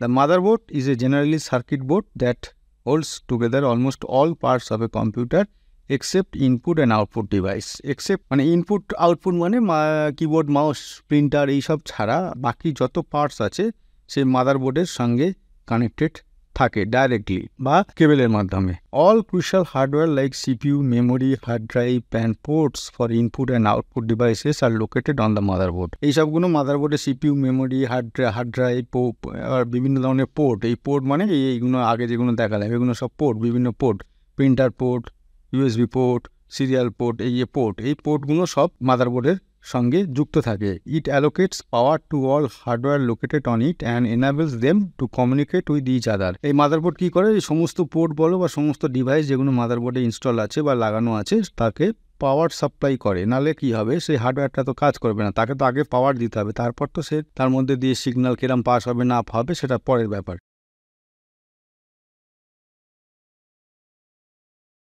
The motherboard is a generally circuit board that holds together almost all parts of a computer except input and output device. Except মানে input output মানে keyboard mouse printer এইসব ছাড়া বাকি যত parts আছে সেই মাদারবোর্ডের সঙ্গে connected থাকে ডাইরেক্টলি বা কেবলের মাধ্যমে। All crucial hardware like CPU, memory, hard drive and ports for input and output devices are located on the motherboard. এইসবগুলো মাদারবোর্ডে সিপিইউ, মেমোরি, হার্ড ড্রাইভ আর বিভিন্ন ধরনের পোর্ট। এই পোর্ট মানে এইগুলো আগে যেগুলো দেখালাম এগুলো সব পোর্ট, বিভিন্ন port, printer port, USB port, serial port, এই পোর্টগুলো সব মাদারবোর্ডের সঙ্গে যুক্ত থাকে। It allocates power to all hardware located on it and enables them to communicate with each other. এই মাদারবোর্ড কী করে, এই সমস্ত পোর্ট বলো বা সমস্ত ডিভাইস যেগুলো মাদারবোর্ডে ইনস্টল আছে বা লাগানো আছে তাকে পাওয়ার সাপ্লাই করে। নাহলে কি হবে, সেই হার্ডওয়্যারটা তো কাজ করবে না, তাকে তো আগে পাওয়ার দিতে হবে, তারপর তো সে তার মধ্যে দিয়ে সিগন্যাল কিরম পাস হবে না হবে সেটা পরের ব্যাপার।